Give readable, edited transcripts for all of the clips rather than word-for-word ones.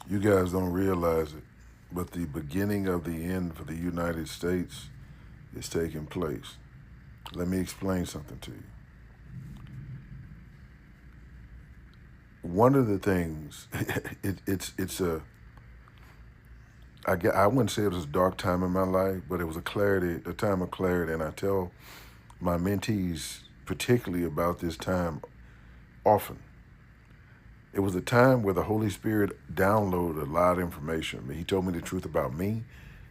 You guys don't realize it, but the beginning of the end for the United States is taking place. Let me explain something to you. One of the things, it's a I wouldn't say it was a dark time in my life, but it was a time of clarity, and I tell my mentees particularly about this time often. It was a time where the Holy Spirit downloaded a lot of information. I mean, he told me the truth about me.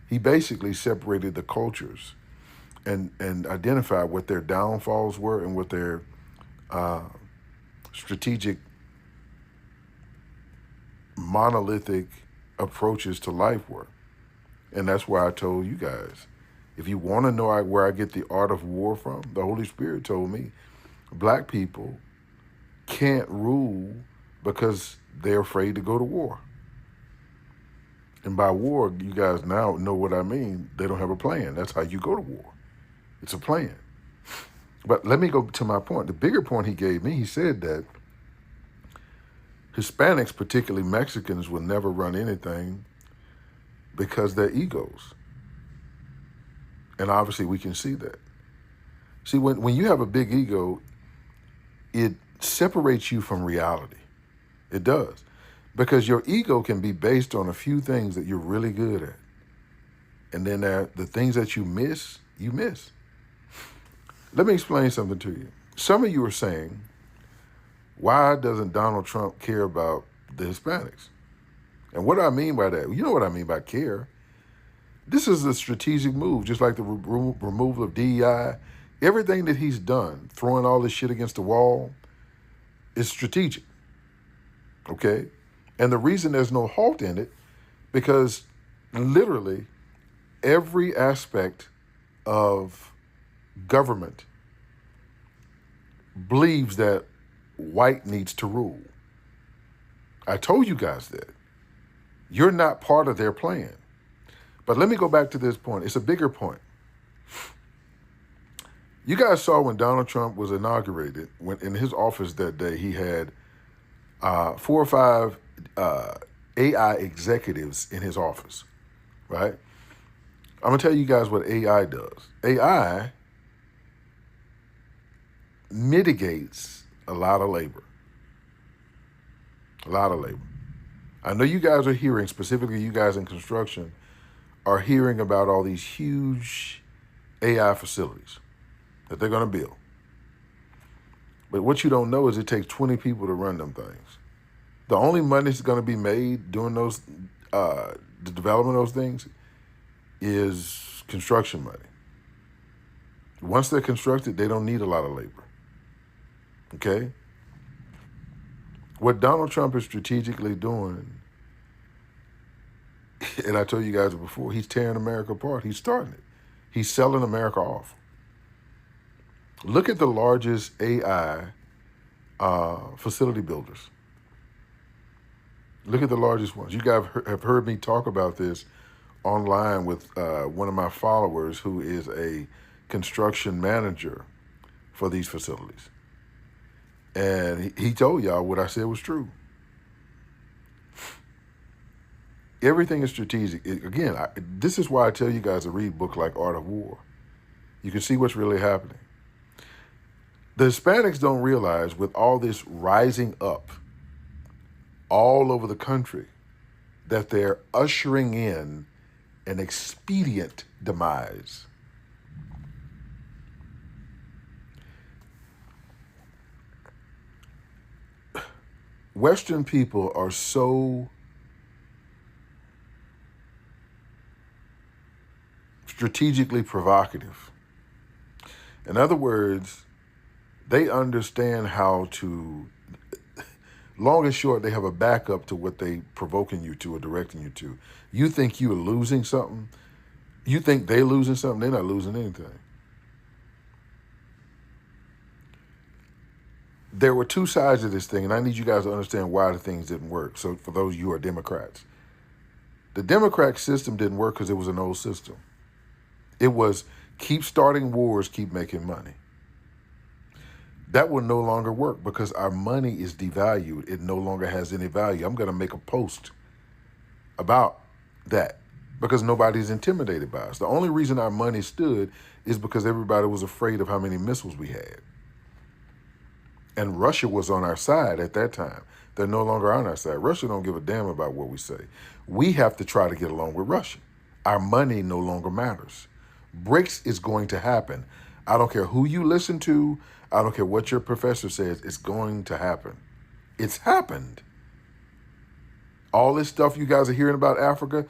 He basically separated the cultures and identified what their downfalls were and what their uh, strategic monolithic approaches to life were. And that's why I told you guys, if you want to know where I get the art of war from, the Holy Spirit told me black people can't rule because they're afraid to go to war. And by war, you guys now know what I mean. They don't have a plan. That's how you go to war. It's a plan. But let me go to my point. The bigger point he gave me, he said that Hispanics, particularly Mexicans, will never run anything because they're egos. And obviously we can see that. See, when you have a big ego, it separates you from reality. It does. Because your ego can be based on a few things that you're really good at. And then the things that you miss, you miss. Let me explain something to you. Some of you are saying, why doesn't Donald Trump care about the Hispanics? And what do I mean by that? You know what I mean by care. This is a strategic move, just like the removal of DEI. Everything that he's done, throwing all this shit against the wall, is strategic. Okay? And the reason there's no halt in it, because literally every aspect of government believes that white needs to rule. I told you guys that. You're not part of their plan. But let me go back to this point. It's a bigger point. You guys saw when Donald Trump was inaugurated, when in his office that day, he had 4 or 5 AI executives in his office, right? I'm going to tell you guys what AI does. AI mitigates a lot of labor. A lot of labor. I know you guys are hearing, specifically you guys in construction, are hearing about all these huge AI facilities that they're going to build. But what you don't know is it takes 20 people to run them things. The only money that's going to be made doing those, the development of those things, is construction money. Once they're constructed, they don't need a lot of labor. Okay? What Donald Trump is strategically doing, and I told you guys before, he's tearing America apart. He's starting it. He's selling America off. Look at the largest AI facility builders. Look at the largest ones. You guys have heard me talk about this online with one of my followers who is a construction manager for these facilities. And he told y'all what I said was true. Everything is strategic. Again, this is why I tell you guys to read books like Art of War. You can see what's really happening. The Hispanics don't realize with all this rising up all over the country that they're ushering in an expedient demise. Western people are so strategically provocative. In other words, they understand how to, long and short, they have a backup to what they provoking you to or directing you to. You think you're losing something. You think they're losing something. They're not losing anything. There were two sides of this thing, and I need you guys to understand why the things didn't work. So for those of you who are Democrats, the Democrat system didn't work because it was an old system. It was keep starting wars, keep making money. That will no longer work because our money is devalued. It no longer has any value. I'm going to make a post about that because nobody's intimidated by us. The only reason our money stood is because everybody was afraid of how many missiles we had. And Russia was on our side at that time. They're no longer on our side. Russia don't give a damn about what we say. We have to try to get along with Russia. Our money no longer matters. BRICS is going to happen. I don't care who you listen to. I don't care what your professor says. It's going to happen. It's happened. All this stuff you guys are hearing about Africa,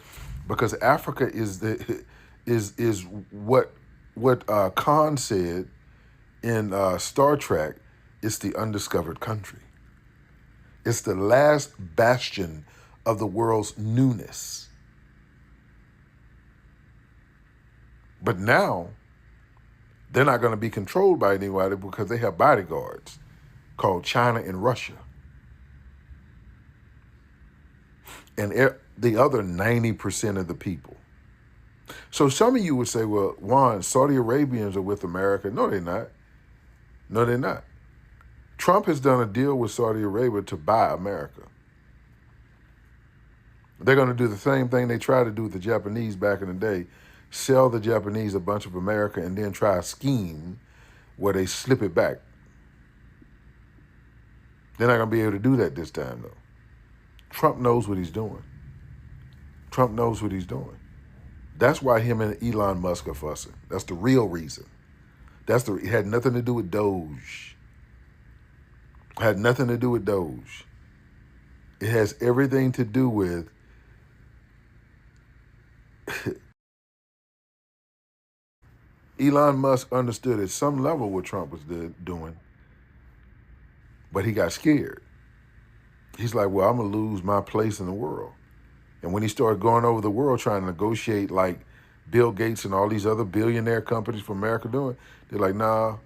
because Africa is what Khan said in Star Trek. It's the undiscovered country. It's the last bastion of the world's newness. But now, they're not going to be controlled by anybody because they have bodyguards called China and Russia. And the other 90% of the people. So some of you would say, well, Juan, Saudi Arabians are with America. No, they're not. No, they're not. Trump has done a deal with Saudi Arabia to buy America. They're going to do the same thing they tried to do with the Japanese back in the day, sell the Japanese a bunch of America and then try a scheme where they slip it back. They're not going to be able to do that this time, though. Trump knows what he's doing. Trump knows what he's doing. That's why him and Elon Musk are fussing. That's the real reason. It had nothing to do with Doge. It had nothing to do with Doge. It has everything to do with Elon Musk understood at some level what Trump was doing, but he got scared. He's like, well, I'm going to lose my place in the world. And when he started going over the world trying to negotiate like Bill Gates and all these other billionaire companies from America doing, they're like, nah,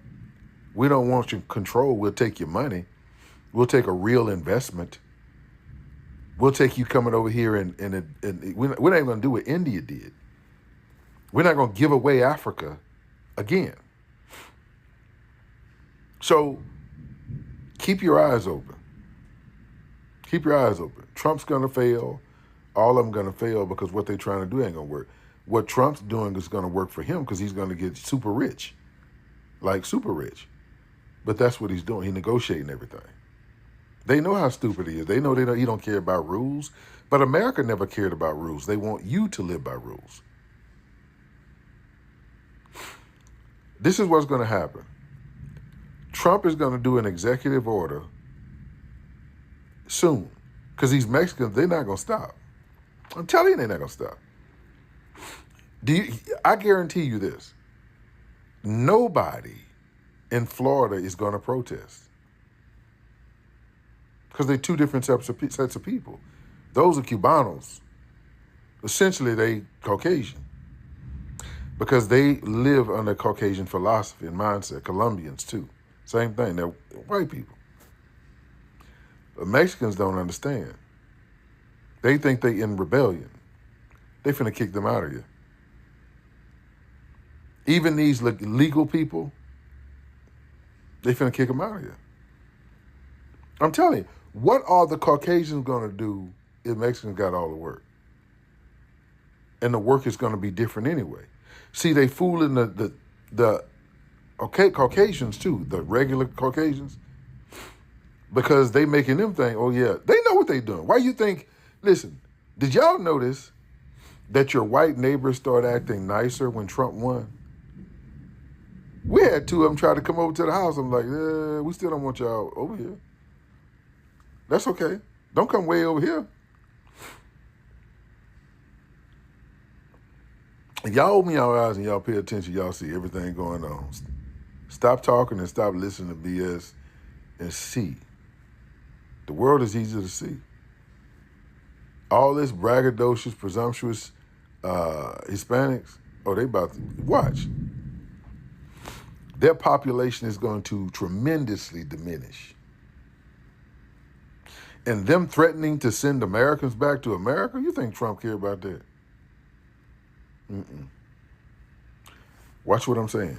we don't want your control. We'll take your money. We'll take a real investment. We'll take you coming over here and we're not even going to do what India did. We're not going to give away Africa again. So keep your eyes open. Keep your eyes open. Trump's going to fail. All of them going to fail because what they're trying to do ain't going to work. What Trump's doing is going to work for him because he's going to get super rich. Like super rich. But that's what he's doing. He's negotiating everything. They know how stupid he is. They know he don't care about rules. But America never cared about rules. They want you to live by rules. This is what's going to happen. Trump is going to do an executive order soon. Because these Mexicans, they're not going to stop. I'm telling you, they're not going to stop. I guarantee you this. Nobody in Florida is going to protest. Because they're two different sets of people. Those are Cubanos. Essentially, they Caucasian. Because they live under Caucasian philosophy and mindset. Colombians, too. Same thing. They're white people. The Mexicans don't understand. They think they in rebellion. They finna kick them out of here. Even these legal people, they finna kick them out of here. I'm telling you, what are the Caucasians gonna do if Mexicans got all the work? And the work is gonna be different anyway. See, they fooling the Caucasians too, the regular Caucasians, because they making them think, oh yeah, they know what they doing. Why you think, listen, did y'all notice that your white neighbors start acting nicer when Trump won? We had two of them try to come over to the house. I'm like, we still don't want y'all over here. That's okay. Don't come way over here. If y'all open y'all eyes and y'all pay attention, y'all see everything going on. Stop talking and stop listening to BS and see. The world is easy to see. All this braggadocious, presumptuous Hispanics, they about to watch. Their population is going to tremendously diminish. And them threatening to send Americans back to America, you think Trump care about that? Watch what I'm saying.